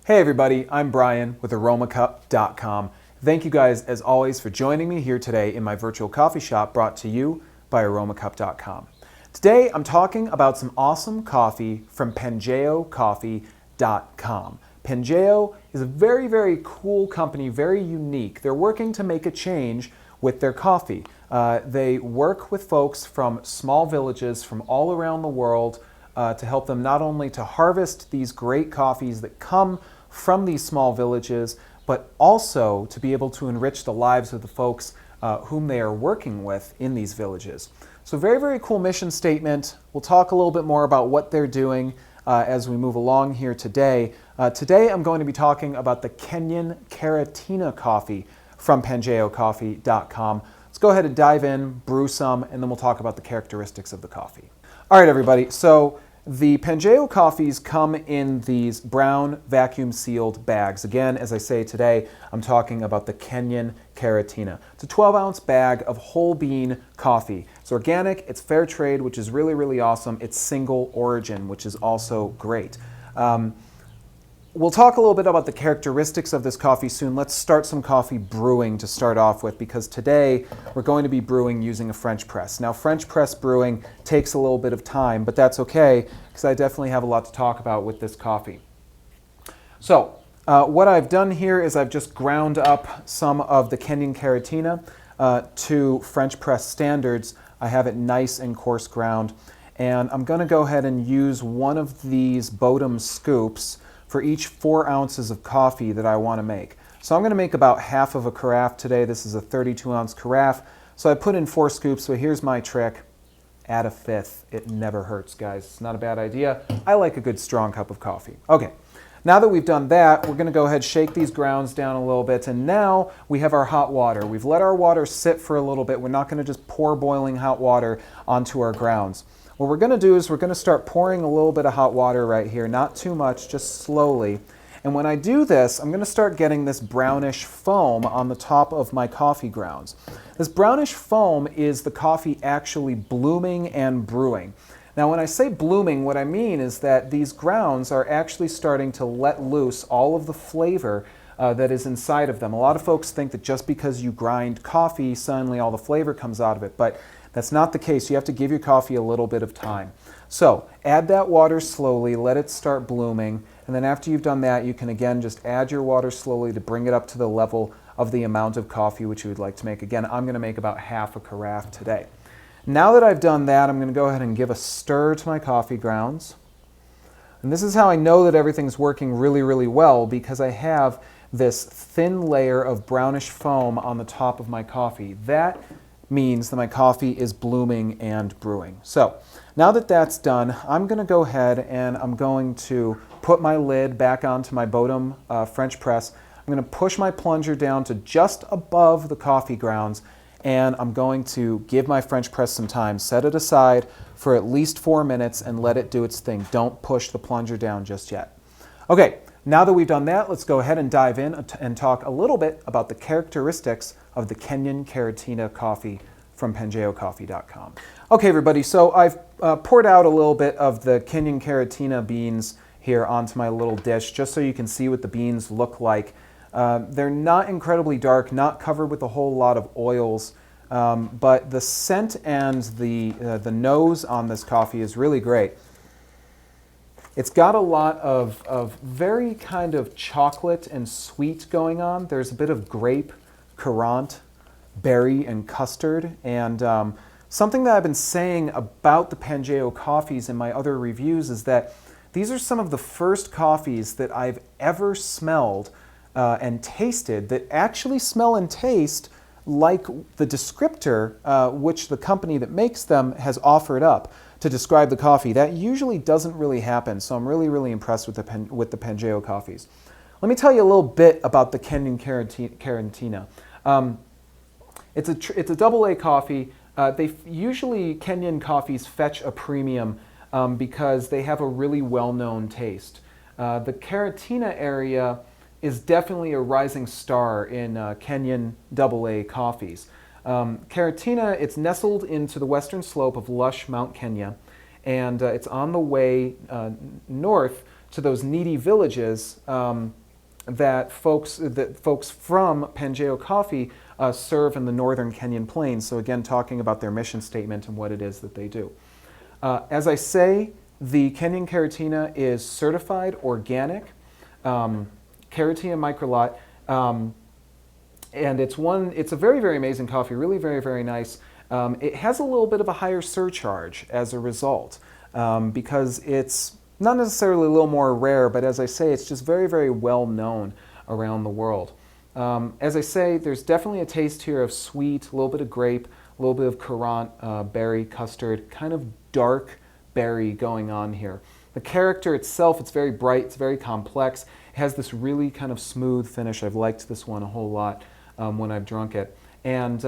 Hey everybody, I'm Brian with Aromacup.com. Thank you guys as always for joining me here today in my virtual coffee shop brought to you by Aromacup.com. Today I'm talking about some awesome coffee from Pangeo Coffee.com. Pangeo is a very cool company, very unique. They're working to make a change with their coffee. They work with folks from small villages from all around the world to help them not only to harvest these great coffees that come from these small villages, but also to be able to enrich the lives of the folks whom they are working with in these villages. So very cool mission statement. We'll talk a little bit more about what they're doing as we move along here today. Today I'm going to be talking about the Kenyon Keratina coffee from PangeoCoffee.com. Let's go ahead and dive in, brew some, and then we'll talk about the characteristics of the coffee. All right, everybody. So the Pangeo coffees come in these brown vacuum sealed bags. Again, as I say today, I'm talking about the Kenyon Keratina. It's a 12-ounce bag of whole bean coffee. It's organic, it's fair trade, which is really awesome. It's single origin, which is also great. We'll talk a little bit about the characteristics of this coffee soon. Let's start some coffee brewing to start off with, because today we're going to be brewing using a French press. Now, French press brewing takes a little bit of time, but that's okay, because I definitely have a lot to talk about with this coffee. So, what I've done here is I've just ground up some of the Kenyon Keratina to French press standards. I have it nice and coarse ground, and I'm going to go ahead and use one of these Bodum scoops for each 4 ounces of coffee that I want to make. So I'm going to make about half of a carafe today. This is a 32-ounce carafe. So I put in 4 scoops, so here's my trick. Add a fifth. It never hurts, guys. It's not a bad idea. I like a good strong cup of coffee. Okay, now that we've done that, we're going to go ahead, shake these grounds down a little bit, and now we have our hot water. We've let our water sit for a little bit. We're not going to just pour boiling hot water onto our grounds. What we're going to do is we're going to start pouring a little bit of hot water right here, not too much, just slowly. And when I do this, I'm going to start getting this brownish foam on the top of my coffee grounds. This brownish foam is the coffee actually blooming and brewing. Now, when I say blooming, what I mean is that these grounds are actually starting to let loose all of the flavor that is inside of them. A lot of folks think that just because you grind coffee, suddenly all the flavor comes out of it, but that's not the case. You have to give your coffee a little bit of time. So add that water slowly, let it start blooming, and then after you've done that, you can again just add your water slowly to bring it up to the level of the amount of coffee which you would like to make. Again, I'm going to make about half a carafe today. Now that I've done that, I'm going to go ahead and give a stir to my coffee grounds. And this is how I know that everything's working really well, because I have this thin layer of brownish foam on the top of my coffee. That means that my coffee is blooming and brewing. So now that that's done, I'm going to go ahead and I'm going to put my lid back onto my Bodum French press. I'm going to push my plunger down to just above the coffee grounds, and I'm going to give my French press some time. Set it aside for at least 4 minutes and let it do its thing. Don't push the plunger down just yet. Okay, now that we've done that, let's go ahead and dive in and talk a little bit about the characteristics of the Kenyon Keratina coffee from PangeoCoffee.com. Okay, everybody, so I've poured out a little bit of the Kenyon Keratina beans here onto my little dish, just so you can see what the beans look like. They're not incredibly dark, not covered with a whole lot of oils, but the scent and the nose on this coffee is really great. It's got a lot of very kind of chocolate and sweet going on. There's a bit of grape, currant, berry, and custard. And something that I've been saying about the Pangeo coffees in my other reviews is that these are some of the first coffees that I've ever smelled and tasted that actually smell and taste like the descriptor which the company that makes them has offered up to describe the coffee. That usually doesn't really happen, so I'm really impressed with the Pangeo coffees. Let me tell you a little bit about the Kenyon Keratina. It's a AA coffee. Usually Kenyan coffees fetch a premium because they have a really well-known taste. The Keratina area is definitely a rising star in Kenyan AA coffees. Keratina, it's nestled into the western slope of lush Mount Kenya, and it's on the way north to those needy villages that folks from Pangeo Coffee serve in the northern Kenyan plains. So again, talking about their mission statement and what it is that they do. As I say, the Kenyon Keratina is certified organic Karatina microlot, and it's a very, very amazing coffee, really very, very nice. It has a little bit of a higher surcharge as a result because it's not necessarily a little more rare, but as I say, it's just very, very well known around the world. As I say, there's definitely a taste here of sweet, a little bit of grape, a little bit of currant, berry, custard, kind of dark berry going on here. The character itself, it's very bright, it's very complex. It has this really kind of smooth finish. I've liked this one a whole lot when I've drunk it. And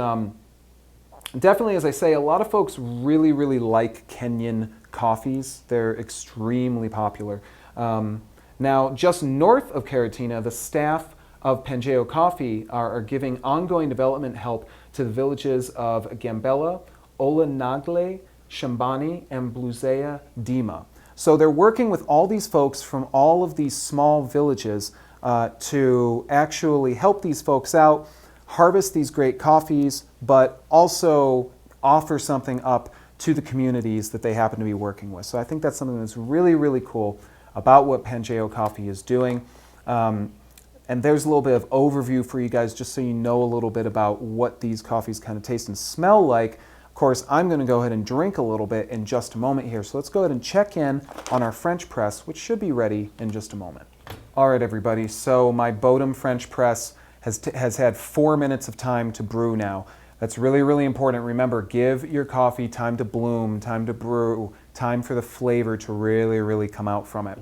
definitely, as I say, a lot of folks really, really like Kenyan coffees. They're extremely popular. Now, just north of Karatina, the staff of Pangeo Coffee are giving ongoing development help to the villages of Gambela, Olanagle, Shambani, and Bluzea Dima. So they're working with all these folks from all of these small villages to actually help these folks out, harvest these great coffees, but also offer something up to the communities that they happen to be working with. So I think that's something that's really, really cool about what Pangeo Coffee is doing. And there's a little bit of overview for you guys just so you know a little bit about what these coffees kind of taste and smell like. Of course, I'm going to go ahead and drink a little bit in just a moment here. So let's go ahead and check in on our French press, which should be ready in just a moment. All right, everybody. So my Bodum French press has had 4 minutes of time to brew now. That's really, really important. Remember, give your coffee time to bloom, time to brew, time for the flavor to really, really come out from it.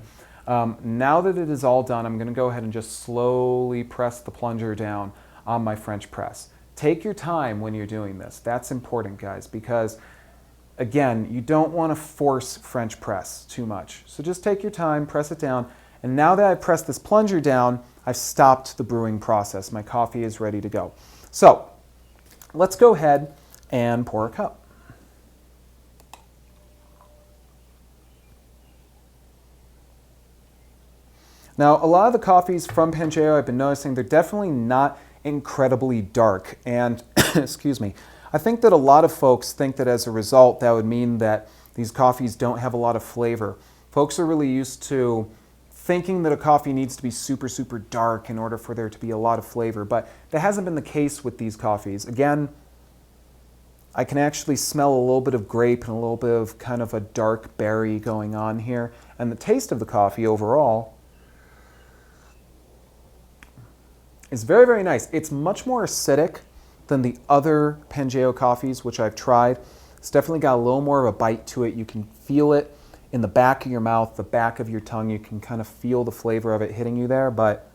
Now that it is all done, I'm going to go ahead and just slowly press the plunger down on my French press. Take your time when you're doing this. That's important, guys, because again, you don't want to force French press too much. So just take your time, press it down. And now that I've pressed this plunger down, I've stopped the brewing process. My coffee is ready to go. So let's go ahead and pour a cup. Now, a lot of the coffees from Pangeo, I've been noticing, they're definitely not incredibly dark. And, excuse me, I think that a lot of folks think that as a result, that would mean that these coffees don't have a lot of flavor. Folks are really used to thinking that a coffee needs to be super, super dark in order for there to be a lot of flavor, but that hasn't been the case with these coffees. Again, I can actually smell a little bit of grape and a little bit of kind of a dark berry going on here. And the taste of the coffee overall is very, very nice. It's much more acidic than the other Pangeo coffees, which I've tried. It's definitely got a little more of a bite to it. You can feel it in the back of your mouth, the back of your tongue. You can kind of feel the flavor of it hitting you there, but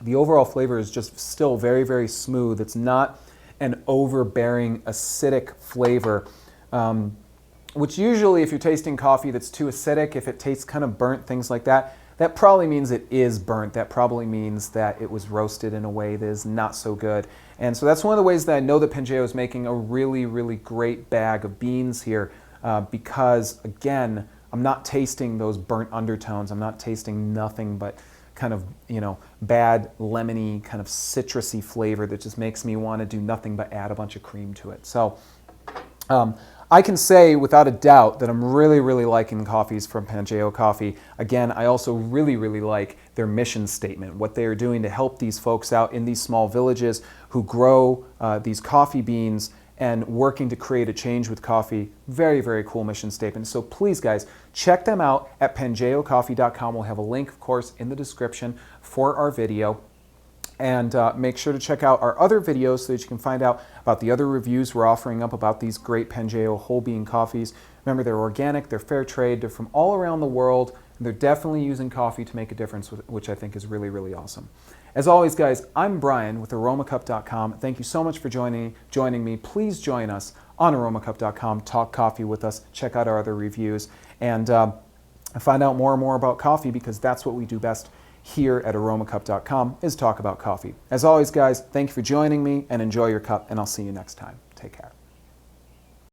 the overall flavor is just still very, very smooth. It's not an overbearing acidic flavor, which usually if you're tasting coffee that's too acidic, if it tastes kind of burnt, things like that, that probably means it is burnt. That probably means that it was roasted in a way that is not so good. And so that's one of the ways that I know that Pangeo is making a really, really great bag of beans here because, again, I'm not tasting those burnt undertones. I'm not tasting nothing but kind of, bad lemony, kind of citrusy flavor that just makes me want to do nothing but add a bunch of cream to it. So I can say without a doubt that I'm really, really liking coffees from Pangeo Coffee. Again, I also really, really like their mission statement, what they are doing to help these folks out in these small villages who grow these coffee beans and working to create a change with coffee. Very, very cool mission statement. So please, guys, check them out at pangeocoffee.com. We'll have a link, of course, in the description for our video. And make sure to check out our other videos so that you can find out about the other reviews we're offering up about these great Pangeo whole bean coffees. Remember, they're organic, they're fair trade, they're from all around the world, and they're definitely using coffee to make a difference, which I think is really, really awesome. As always, guys, I'm Brian with Aromacup.com. Thank you so much for joining me. Please join us on Aromacup.com. Talk coffee with us. Check out our other reviews. And find out more and more about coffee because that's what we do best here at Aromacup.com is talk about coffee. As always, guys, thank you for joining me and enjoy your cup, and I'll see you next time. Take care.